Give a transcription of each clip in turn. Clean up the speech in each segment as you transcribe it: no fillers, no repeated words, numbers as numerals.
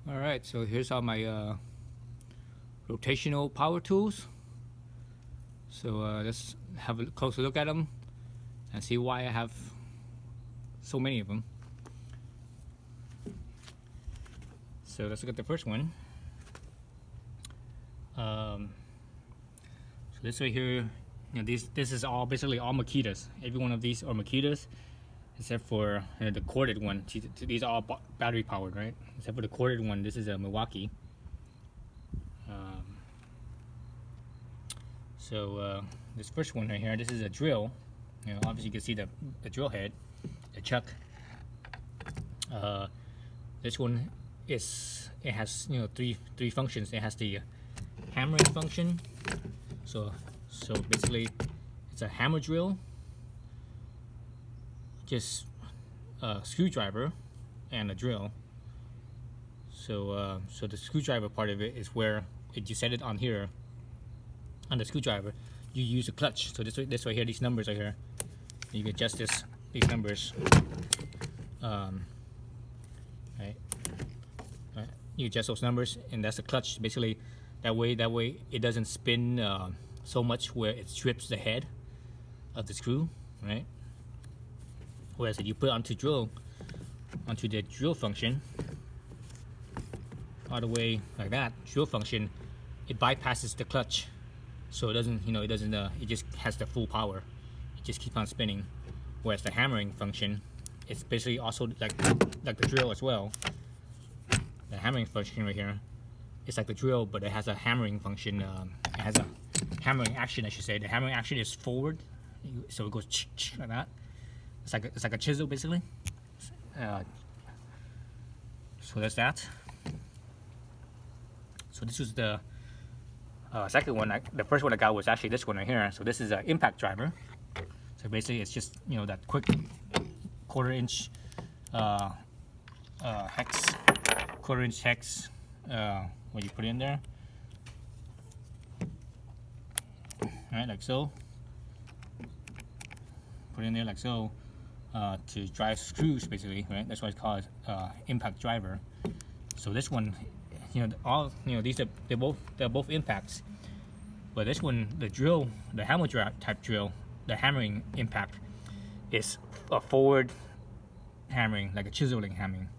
Alright, so here's all my rotational power tools. So let's have a closer look at them and see why I have so many of them. So let's look at the first one. So this right here, this is all basically all Makitas. Every one of these are Makitas, except for the corded one. These are all battery powered, right? Except for the corded one, this is a Milwaukee. So this first one right here, this is a drill. Obviously you can see the drill head, the chuck. This one it has three functions. It has the hammering function. So basically it's a hammer drill, just a screwdriver and a drill. So the screwdriver part of it is where if you set it on here on the screwdriver, you use a clutch. So this right here, these numbers right here, you can adjust these numbers. Right. You adjust those numbers, and that's the clutch. Basically, that way it doesn't spin so much where it strips the head of the screw, right? Whereas if you put onto the drill function, all the way like that, drill function, it bypasses the clutch, so it doesn't, it just has the full power. It just keeps on spinning. Whereas the hammering function, it's basically also like the drill as well. The hammering function right here, it's like the drill, but it has a hammering function. It has a hammering action, I should say. The hammering action is forward, so it goes like that. It's like a chisel basically. So that's that. So this was the second one. The first one I got was actually this one right here. So this is an impact driver. So basically it's just that quick quarter-inch hex, quarter-inch hex. What you put in there, right, like so. Put in there like so to drive screws, basically, right? That's why it's called impact driver. So this one, these they're both impacts, but this one, the drill, the hammer type drill, the hammering impact is a forward hammering, like a chiseling hammering.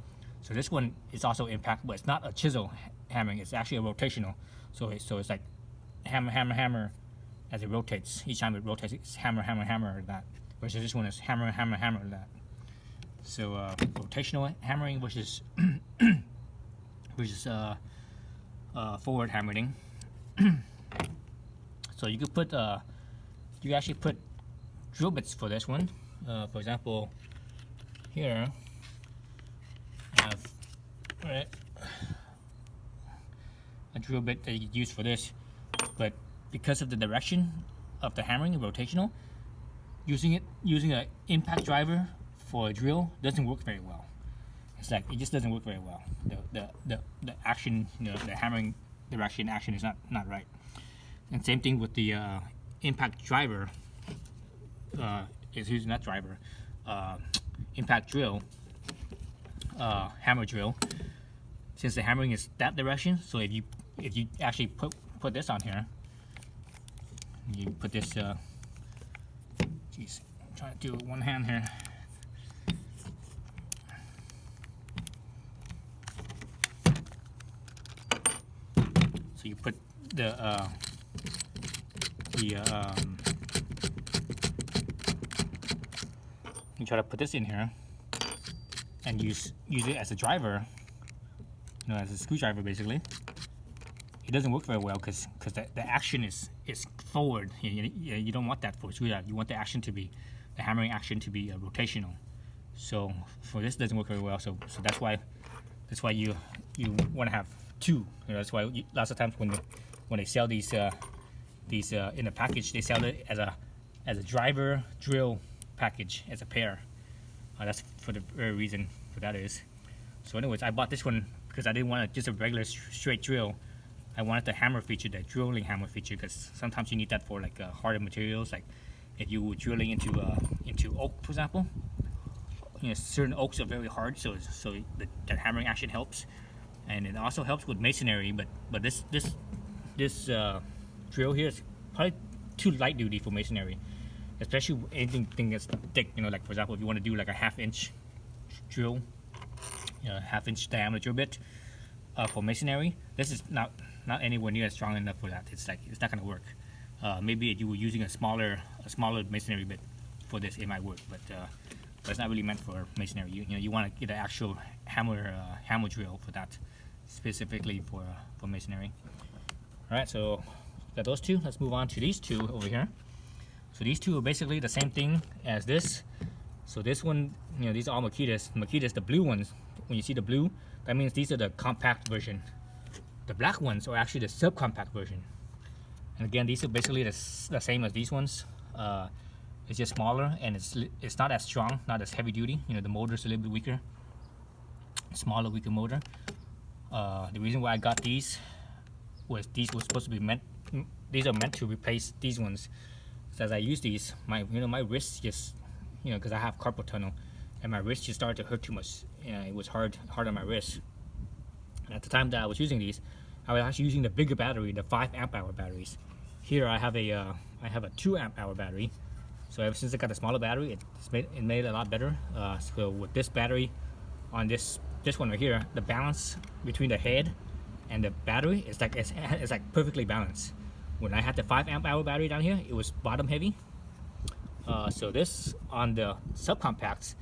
So this one is also impact, but it's not a chisel hammering. It's actually a rotational. So it's like hammer, hammer, hammer as it rotates. Each time it rotates, it's hammer, hammer, hammer, like that. Versus this one is hammer, hammer, hammer, like that. So rotational hammering versus forward hammering. So you could put you actually put drill bits for this one. For example, here I have a drill bit that you could use for this, but because of the direction of the hammering, rotational, using an impact driver for a drill doesn't work very well. It's like it just doesn't work very well. The action, the hammering direction action is not right. And same thing with the impact driver. Is using that driver, impact drill, hammer drill. Since the hammering is that direction, so if you actually put this on here, you put this. Geez, I'm trying to do it with one hand here. So you put you try to put this in here and use it as a driver, as a screwdriver basically. It doesn't work very well because the action is forward. You don't want that for a screwdriver. You want the action to be, the hammering action to be rotational. So for this, it doesn't work very well. So that's why you want to have two. That's why lots of times when they sell these in a package, they sell it as a driver drill package as a pair. That's for the very reason for that is. So anyways, I bought this one because I didn't want just a regular straight drill. I wanted the hammer feature, the drilling hammer feature, because sometimes you need that for like harder materials, like if you were drilling into oak, for example. Certain oaks are very hard, so the hammering action helps. and it also helps with masonry. But this drill here is probably too light duty for masonry, especially anything that's thick. You know, like for example, if you want to do like a half-inch drill, half-inch diameter drill bit for masonry, this is not anywhere near as strong enough for that. It's not gonna work. Maybe if you were using a smaller masonry bit for this, it might work, but it's not really meant for masonry. You want to get an actual hammer drill for that, specifically for masonry. All right, so got those two. Let's move on to these two over here. So these two are basically the same thing as this. So this one, these are all Makitas. Makitas, the blue ones. When you see the blue, that means these are the compact version. The black ones are actually the subcompact version. And again, these are basically the same as these ones. It's just smaller, and it's not as strong, not as heavy duty. The motor's a little bit weaker, smaller, weaker motor. The reason why I got these was supposed to be these are meant to replace these ones. So as I use these, my wrist just, because I have carpal tunnel, and my wrist just started to hurt too much. It was hard on my wrist. And at the time that I was using these, I was actually using the bigger battery, the 5 amp hour batteries. Here I have a 2 amp hour battery. So ever since I got the smaller battery, it made it a lot better. So with this battery on this one right here, the balance between the head and the battery is like perfectly balanced. When I had the 5 amp hour battery down here, it was bottom heavy. So this on the subcompacts,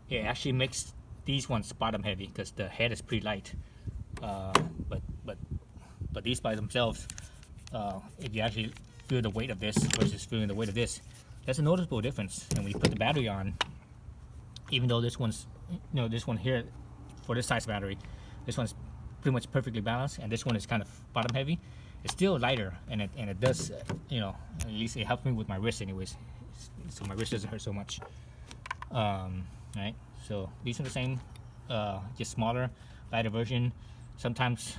it actually makes these ones bottom heavy because the head is pretty light. But these by themselves, if you actually feel the weight of this versus feeling the weight of this, there's a noticeable difference. And when you put the battery on, even though this one's, this one here, for this size battery, this one's pretty much perfectly balanced, and this one is kind of bottom heavy, it's still lighter, and it does, at least it helps me with my wrist anyways, so my wrist doesn't hurt so much. Right, so these are the same, just smaller, lighter version. Sometimes,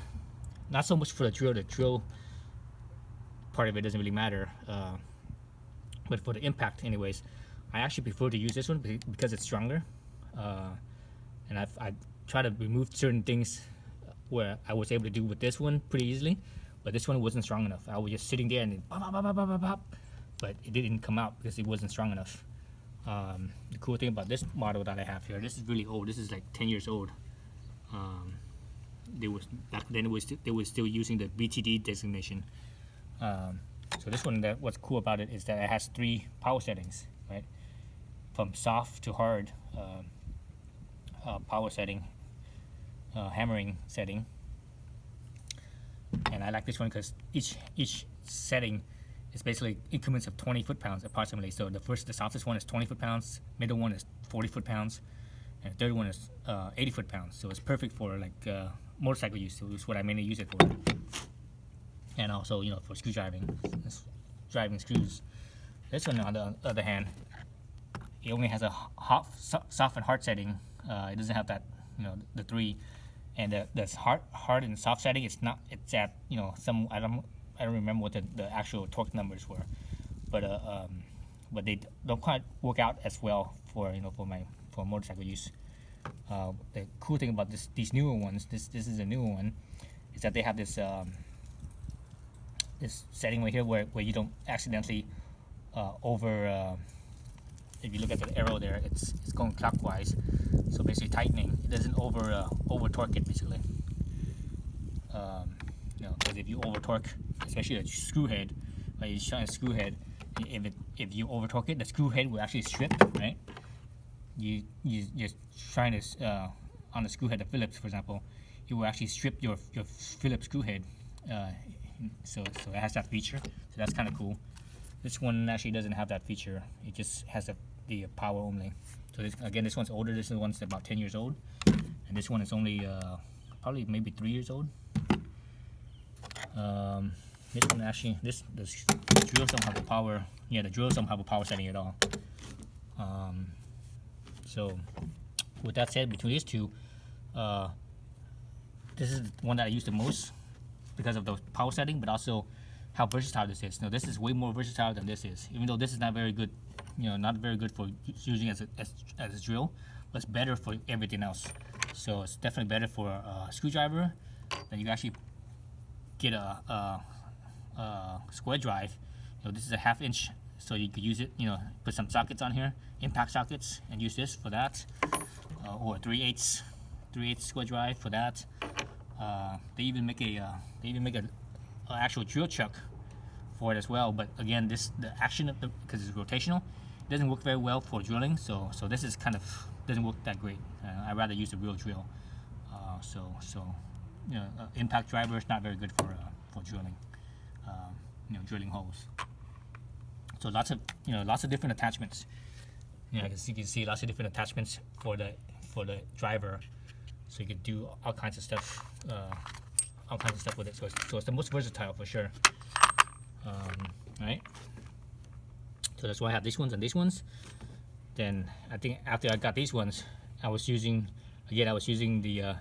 not so much for the drill part of it doesn't really matter, but for the impact anyways, I actually prefer to use this one because it's stronger, and I try to remove certain things where I was able to do with this one pretty easily, but this one wasn't strong enough. I was just sitting there and but it didn't come out because it wasn't strong enough. The cool thing about this model that I have here, this is really old. This is like 10 years old. Back then they were still using the BTD designation. So this one, what's cool about it is that it has 3 power settings, right? From soft to hard power setting, hammering setting. And I like this one because each setting is basically increments of 20 foot-pounds approximately. So the softest one is 20 foot-pounds, middle one is 40 foot-pounds, and the third one is 80 foot-pounds. So it's perfect for like motorcycle use. So it's what I mainly use it for. And also, for screw driving screws. This one, on the other hand, it only has a soft and hard setting. It doesn't have that, the 3, and the hard and soft setting. It's at some I don't remember what the actual torque numbers were, but they don't quite work out as well for for motorcycle use. The cool thing about these newer ones, this is a newer one, is that they have this this setting right here where you don't accidentally if you look at the arrow there, it's going clockwise, so basically tightening. It doesn't over torque it basically. Because if you over torque, especially a screw head, like you're trying a screw head, if you over torque it, the screw head will actually strip, right? You're trying to on the screw head of Phillips, for example, it will actually strip your Phillips screw head. So it has that feature, so that's kind of cool. This one actually doesn't have that feature. It just has the power only. So this one's older. This one's about 10 years old, and this one is only probably maybe 3 years old. This one actually, the drills don't have the power. Yeah, the drills don't have a power setting at all. So with that said, between these two, this is the one that I use the most because of the power setting, but also how versatile this is. Now, this is way more versatile than this is. Even though this is not very good, not very good for using as a drill, but it's better for everything else. So it's definitely better for a screwdriver, then you can actually get a square drive. This is a 1/2 inch, so you could use it. Put some sockets on here, impact sockets, and use this for that, or 3/8 square drive for that. They even make a actual drill chuck for it as well. But again, the action of because it's rotational, it doesn't work very well for drilling. So this is kind of doesn't work that great. I'd rather use a real drill. Impact driver is not very good for drilling. Drilling holes. So lots of different attachments. As you can see, lots of different attachments for the driver. So you can do all kinds of stuff with it. So it's the most versatile for sure. Right. So that's why I have these ones and these ones. Then I think after I got these ones, I was using the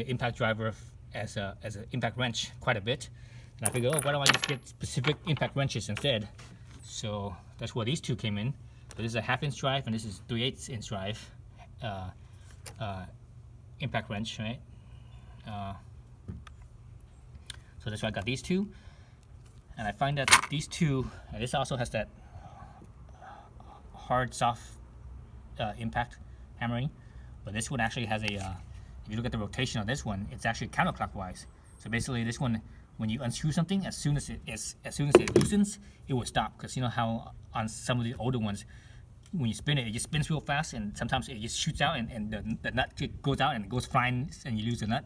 impact driver as an impact wrench quite a bit. And I figured, why don't I just get specific impact wrenches instead? So that's where these two came in. So this is a 1/2 inch drive, and this is 3/8 inch drive impact wrench, right? So that's why I got these two. And I find that these two, and this also has that hard, soft impact hammering, but this one actually has a. If you look at the rotation on this one, it's actually counterclockwise. So basically, this one, when you unscrew something, as soon as it loosens, it will stop. Because you know how on some of the older ones, when you spin it, it just spins real fast, and sometimes it just shoots out, and the nut goes out and it goes flying, and you lose the nut.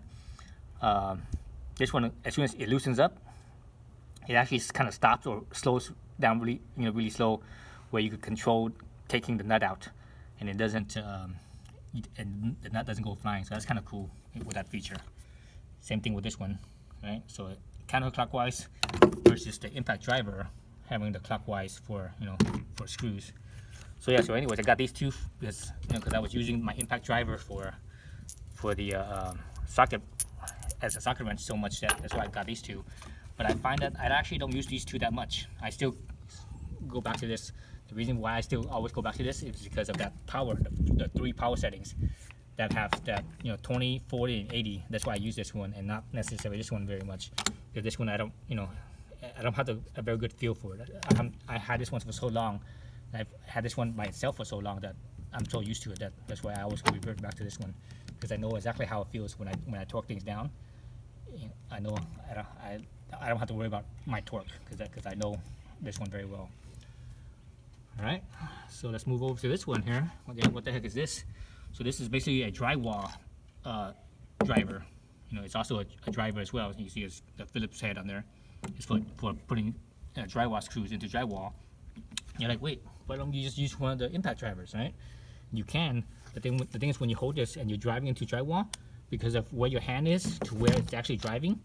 This one, as soon as it loosens up, it actually kind of stops or slows down really slow, where you could control taking the nut out, and it doesn't, and the nut doesn't go flying. So that's kind of cool with that feature. Same thing with this one, right? So counterclockwise versus the impact driver having the clockwise for screws. So yeah. So anyways, I got these two because I was using my impact driver for the socket as a socket wrench so much that's why I got these two. But I find that I actually don't use these two that much. I still go back to this. The reason why I still always go back to this is because of that power, the 3 power settings that have that 20, 40, and 80. That's why I use this one and not necessarily this one very much. Because this one I don't have a very good feel for it. I had this one for so long. I've had this one by itself for so long that I'm so used to it that's why I always revert back to this one, because I know exactly how it feels when I torque things down. I know I don't have to worry about my torque because I know this one very well. All right, so let's move over to this one here. What the heck is this? So this is basically a drywall driver. It's also a driver as well. You see the Phillips head on there. It's for putting drywall screws into drywall. You're like, wait, why don't you just use one of the impact drivers, right? You can. The thing is, when you hold this and you're driving into drywall, because of where your hand is to where it's actually driving.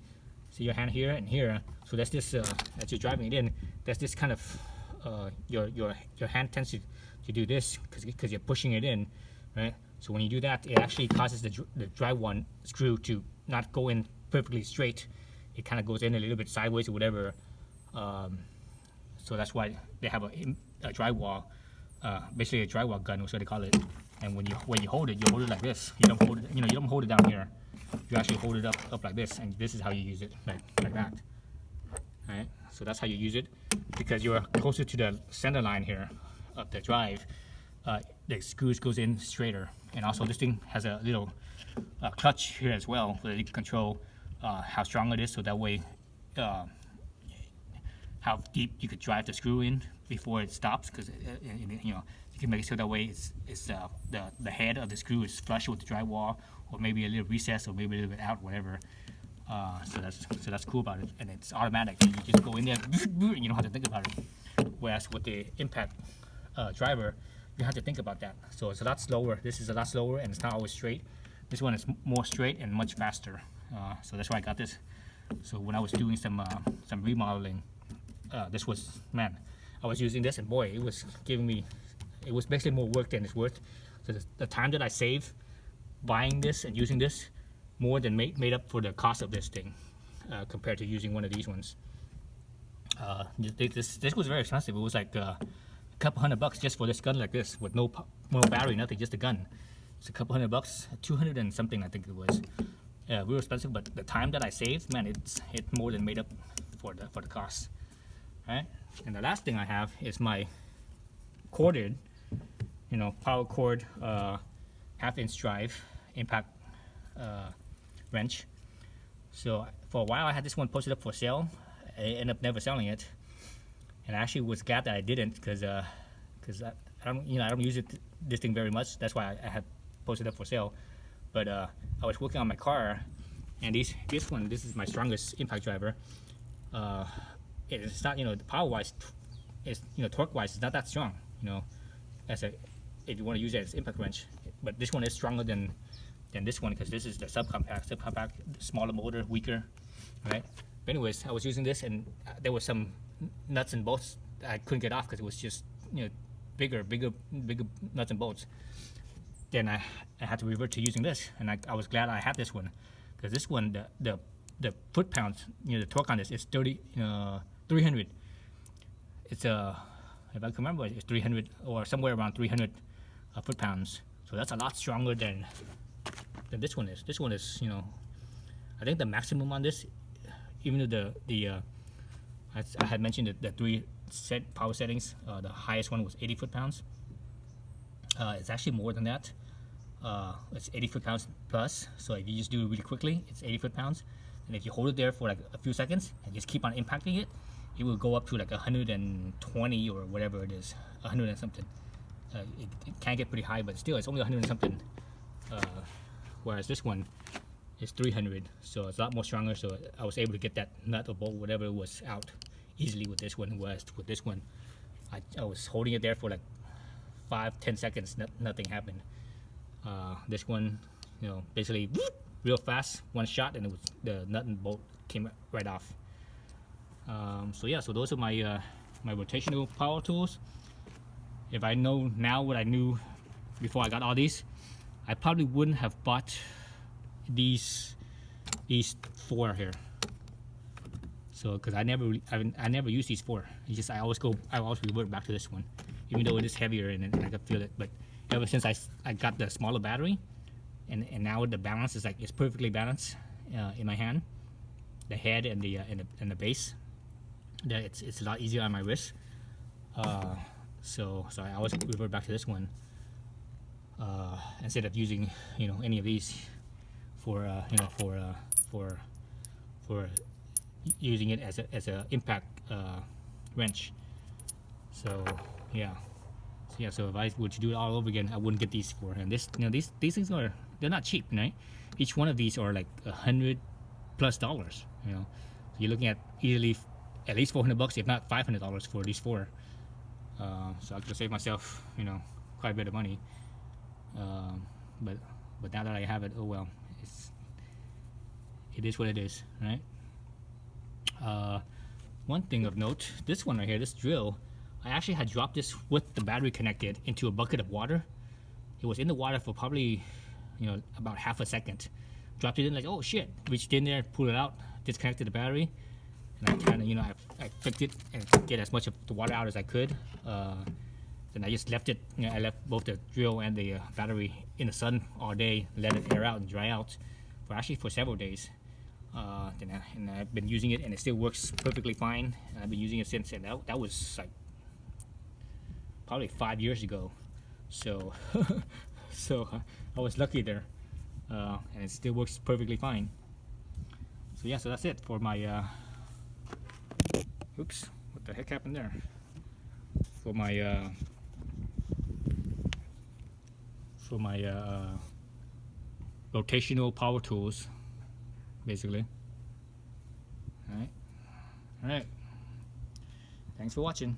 So your hand here and here. So that's this as you're driving it in. That's this kind of your hand tends to do this because you're pushing it in, right? So when you do that, it actually causes the drywall screw to not go in perfectly straight. It kind of goes in a little bit sideways or whatever. So that's why they have a drywall, basically a drywall gun, is what they call it. And when you hold it like this. You don't hold it, you don't hold it down here. You actually hold it up like this, and this is how you use it, like that. All right. So that's how you use it, because you're closer to the center line here of the drive. The screws goes in straighter, and also this thing has a little clutch here as well, so that you can control how strong it is. So that way, how deep you could drive the screw in before it stops, because you can make it so that way it's the head of the screw is flush with the drywall, or maybe a little recess, or maybe a little bit out, whatever. So that's cool about it, and it's automatic. You just go in there, and you don't have to think about it. Whereas with the impact driver, you have to think about that. So it's a lot slower. This is a lot slower, and it's not always straight. This one is more straight and much faster. So that's why I got this. So when I was doing some remodeling, this was, man, I was using this, and boy, it was basically more work than it's worth. So the time that I save buying this and using this more than made up for the cost of this thing, compared to using one of these ones. This was very expensive. It was like a couple $100 just for this gun like this, with no battery, nothing, just a gun. It's a couple $100, 200 and something I think it was. real expensive, but the time that I saved, man, it's more than made up for the cost. Right? And the last thing I have is my corded, power cord, half-inch drive impact wrench. So for a while I had this one posted up for sale. I ended up never selling it, and I actually was glad that I didn't, because I don't use this thing very much. That's why I had posted up for sale. But I was working on my car, and this is my strongest impact driver. It's not, power wise, it's, torque wise, it's not that strong, if you want to use it as impact wrench. But this one is stronger than this one, because this is the subcompact, smaller motor, weaker, right? But anyways, I was using this, and there was some nuts and bolts that I couldn't get off because it was just, bigger nuts and bolts. Then I had to revert to using this, and I was glad I had this one, because this one, the foot pounds, the torque on this is 300. It's if I can remember, it's 300 or somewhere around 300 foot pounds. So that's a lot stronger than this one is. This one is, I think the maximum on this, even though I had mentioned the 3 power settings, the highest one was 80 foot pounds. It's actually more than that. It's 80 foot pounds plus. So if you just do it really quickly, it's 80 foot pounds. And if you hold it there for like a few seconds and just keep on impacting it, it will go up to like 120 or whatever it is, 100 and something. It can get pretty high, but still it's only 100 and something. Whereas this one is 300, so it's a lot more stronger. So I was able to get that nut or bolt, whatever was out, easily with this one. Whereas with this one, I was holding it there for like 5-10 seconds, nothing happened. This one, basically real fast, one shot, and it was the nut and bolt came right off. So yeah, so those are my my rotational power tools. If I know now what I knew before I got all these, I probably wouldn't have bought these 4 here. So because I never use these 4. It's just I always revert back to this one, even though it is heavier and I can feel it. But ever since I got the smaller battery, and now the balance is like, it's perfectly balanced in my hand, the head and the base. That it's a lot easier on my wrist. So I always revert back to this one instead of using any of these for using it as a impact wrench. So yeah. So if I were to do it all over again, I wouldn't get these 4. And these things they're not cheap, right? Each one of these are like $100+. So you're looking at easily at least $400, if not $500 for these 4. So I could save myself, quite a bit of money. But now that I have it, oh well, it is what it is, right? One thing of note, this one right here, this drill, I actually had dropped this with the battery connected into a bucket of water. It was in the water for probably, about half a second. Dropped it in like, oh shit, reached in there, pulled it out, disconnected the battery, and I kind of, I flicked it and get as much of the water out as I could. Then I just left it, I left both the drill and the battery in the sun all day, let it air out and dry out for several days. And I've been using it, and it still works perfectly fine. And I've been using it since, and that was like probably 5 years ago. So I was lucky there, and it still works perfectly fine. So yeah, so that's it for my oops, what the heck happened there? For my rotational power tools, basically. All right. Thanks for watching.